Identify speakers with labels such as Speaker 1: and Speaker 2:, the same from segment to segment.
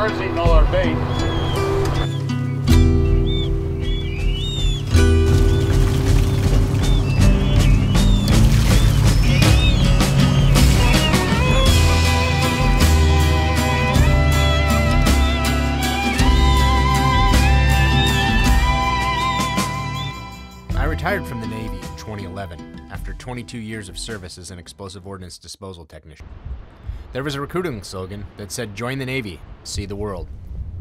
Speaker 1: sharks eating all our bait.
Speaker 2: I retired from the Navy in 2011 after 22 years of service as an explosive ordnance disposal technician. There was a recruiting slogan that said, "Join the Navy, see the world."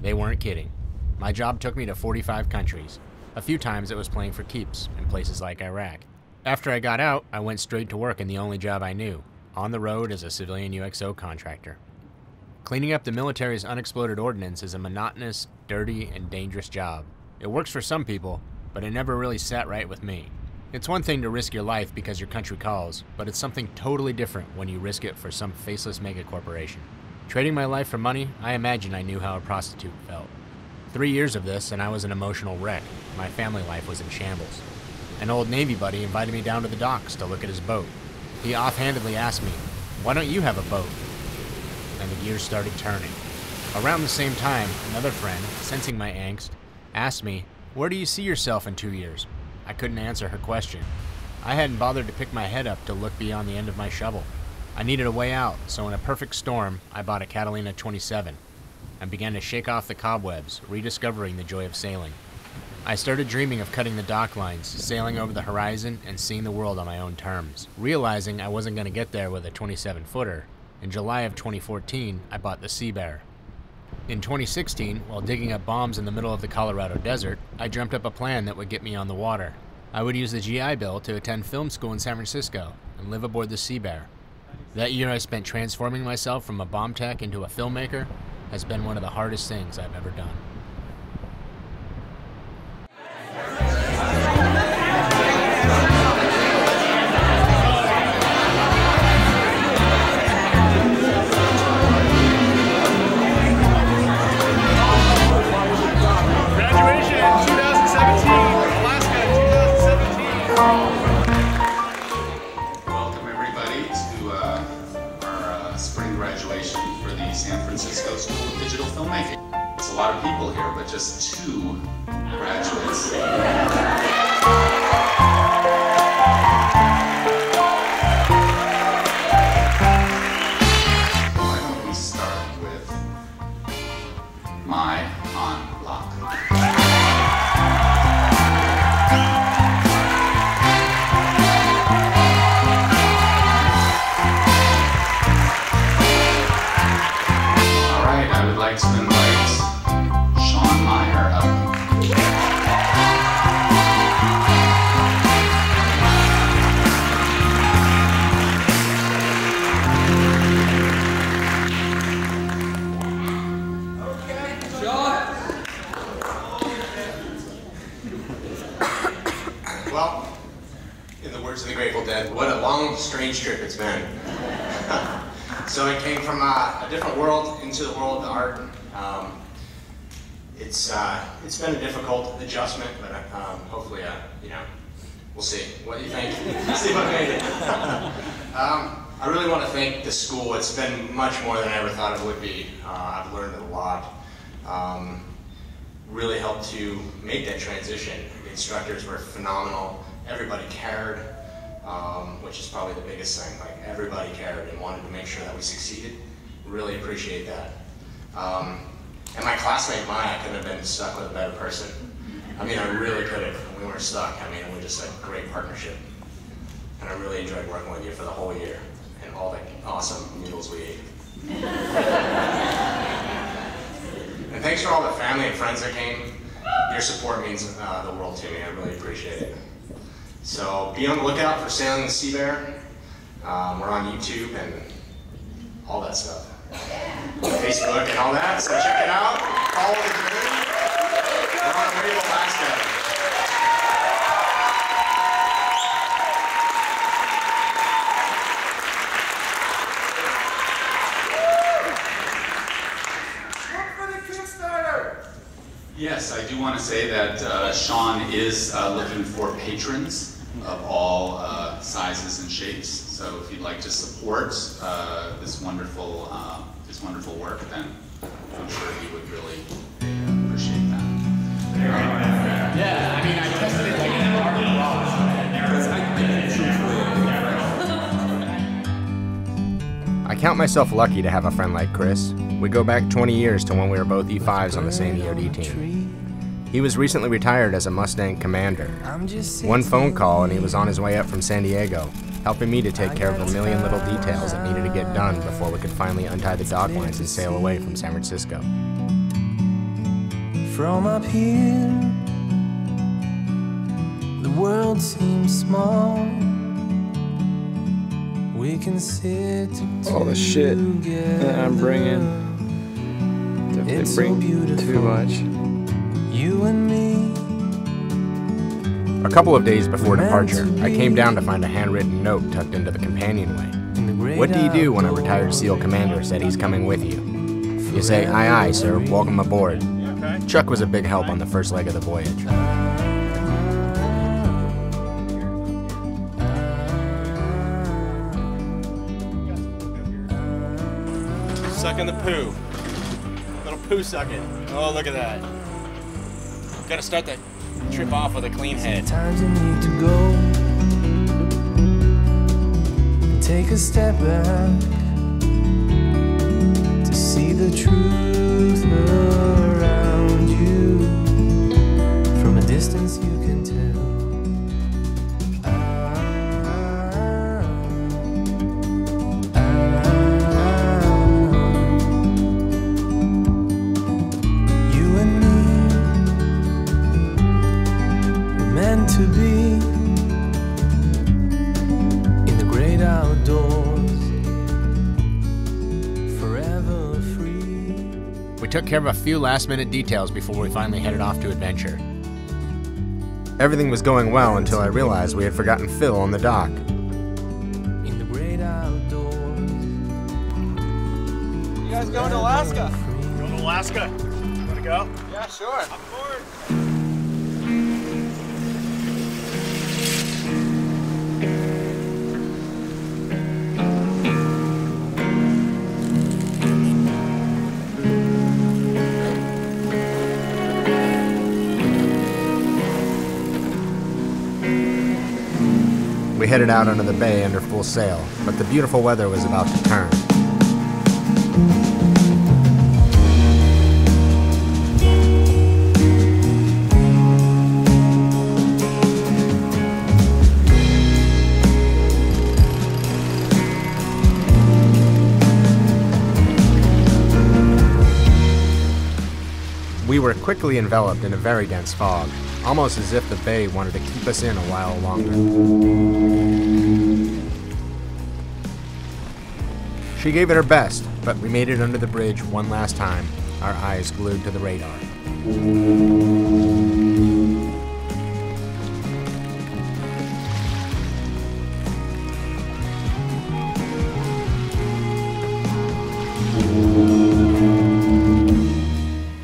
Speaker 2: They weren't kidding. My job took me to 45 countries. A few times it was playing for keeps in places like Iraq. After I got out, I went straight to work in the only job I knew, on the road as a civilian UXO contractor. Cleaning up the military's unexploded ordnance is a monotonous, dirty, and dangerous job. It works for some people, but it never really sat right with me. It's one thing to risk your life because your country calls, but it's something totally different when you risk it for some faceless mega corporation. Trading my life for money, I imagine I knew how a prostitute felt. 3 years of this and I was an emotional wreck. My family life was in shambles. An old Navy buddy invited me down to the docks to look at his boat. He offhandedly asked me, "Why don't you have a boat?" And the gears started turning. Around the same time, another friend, sensing my angst, asked me, "Where do you see yourself in 2 years?" I couldn't answer her question. I hadn't bothered to pick my head up to look beyond the end of my shovel. I needed a way out, so in a perfect storm, I bought a Catalina 27 and began to shake off the cobwebs, rediscovering the joy of sailing. I started dreaming of cutting the dock lines, sailing over the horizon, and seeing the world on my own terms. Realizing I wasn't going to get there with a 27-footer, in July of 2014, I bought the Seabear. In 2016, while digging up bombs in the middle of the Colorado desert, I dreamt up a plan that would get me on the water. I would use the GI Bill to attend film school in San Francisco and live aboard the Seabear. That year I spent transforming myself from a bomb tech into a filmmaker has been one of the hardest things I've ever done.
Speaker 3: San Francisco School of Digital Filmmaking. It's a lot of people here, but just 2 graduates. Why don't we start with my unlock? I would like to invite Sean Meyer up.
Speaker 4: Okay, Sean.
Speaker 2: Well, in the words of the Grateful Dead, what a long, strange trip it's been. So I came from a different world into the world of art. It's been a difficult adjustment, but hopefully, we'll see what you think. See what I made it. I really want to thank the school. It's been much more than I ever thought it would be. I've learned a lot. Really helped to make that transition. The instructors were phenomenal. Everybody cared. Which is probably the biggest thing. Like, everybody cared and wanted to make sure that we succeeded. Really appreciate that. And my classmate Maya couldn't have been stuck with a better person. I mean, I really could have. We weren't stuck. I mean, we just had a great partnership. And I really enjoyed working with you for the whole year and all the awesome noodles we ate. And thanks for all the family and friends that came. Your support means the world to me. I really appreciate it. So be on the lookout for Sailing the Seabear. We're on YouTube and all that stuff. Facebook and all that, so check it out. Follow the journey. We're on Radio Alaska.
Speaker 3: Yes, I do want to say that Sean is looking for patrons of all sizes and shapes. So if you'd like to support this wonderful work, then I'm sure he would really appreciate that.
Speaker 2: Yeah, I mean, I tested it like an hour I count myself lucky to have a friend like Chris. We go back 20 years to when we were both E5s on the same EOD team. He was recently retired as a Mustang commander. One phone call and he was on his way up from San Diego, helping me to take care of a million little details that needed to get done before we could finally untie the dock lines and sail away from San Francisco.
Speaker 1: From up here, the world seems small. We can sit
Speaker 5: all the shit that I'm bringing. Definitely bring too much.
Speaker 1: You and me.
Speaker 2: A couple of days before departure, I came down to find a handwritten note tucked into the companionway. What do you do when a retired SEAL commander said he's coming with you? You say, aye aye sir, welcome aboard. Chuck was a big help on the first leg of the voyage.
Speaker 6: Sucking the poo. Little poo sucking. Oh, look at that. Gotta start the trip off with a clean head.
Speaker 1: Sometimes you need to go and take a step back to see the truth around you. From a distance you can tell. To be in the great outdoors, forever free.
Speaker 2: We took care of a few last-minute details before we finally headed off to adventure. Everything was going well until I realized we had forgotten Phil on the dock.
Speaker 1: In the great outdoors.
Speaker 6: You guys going to Alaska?
Speaker 7: Going to Alaska. Wanna go?
Speaker 6: Yeah, sure. I'm bored.
Speaker 2: We headed out onto the bay under full sail, but the beautiful weather was about to turn. We were quickly enveloped in a very dense fog, almost as if the bay wanted to keep us in a while longer. She gave it her best, but we made it under the bridge one last time, our eyes glued to the radar.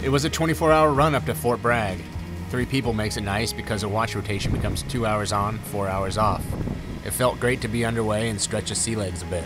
Speaker 2: It was a 24-hour run up to Fort Bragg. 3 people makes it nice because a watch rotation becomes 2 hours on, 4 hours off. It felt great to be underway and stretch the sea legs a bit.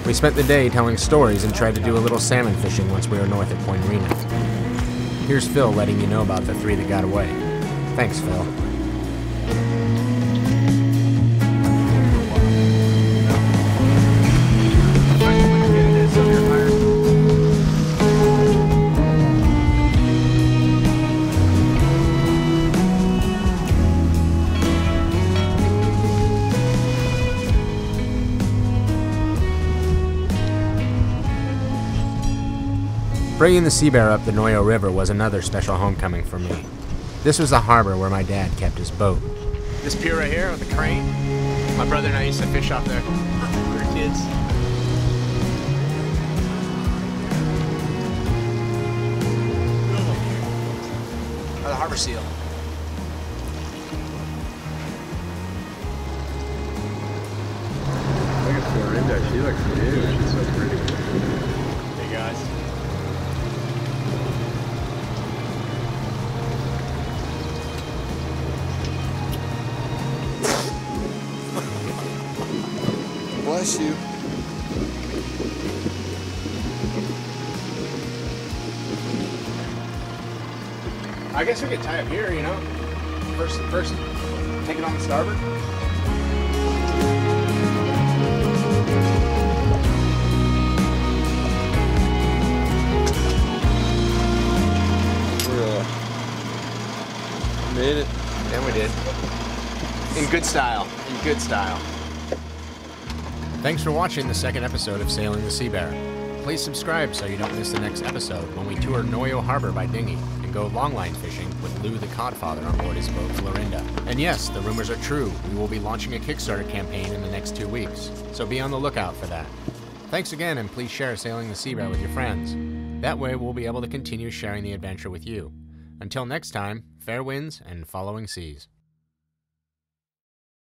Speaker 2: We spent the day telling stories and tried to do a little salmon fishing once we were north at Point Arena. Here's Phil letting you know about the 3 that got away. Thanks, Phil. Bringing the Sea Bear up the Noyo River was another special homecoming for me. This was the harbor where my dad kept his boat. This pier right here with the crane, my brother and I used to fish off there when we were kids. harbor seal.
Speaker 5: Look at Florinda. She looks new. She's so pretty.
Speaker 6: Hey guys.
Speaker 5: Bless you.
Speaker 2: I guess we could tie up here, you know? First, take it on the starboard.
Speaker 5: Made it.
Speaker 2: And we did. In good style. In good style. Thanks for watching the second episode of Sailing the Sea Bear. Please subscribe so you don't miss the next episode when we tour Noyo Harbor by dinghy and go longline fishing with Lou the Codfather on board his boat Florinda. And yes, the rumors are true. We will be launching a Kickstarter campaign in the next 2 weeks, so be on the lookout for that. Thanks again, and please share Sailing the Sea Bear with your friends. That way we'll be able to continue sharing the adventure with you. Until next time, fair winds and following seas.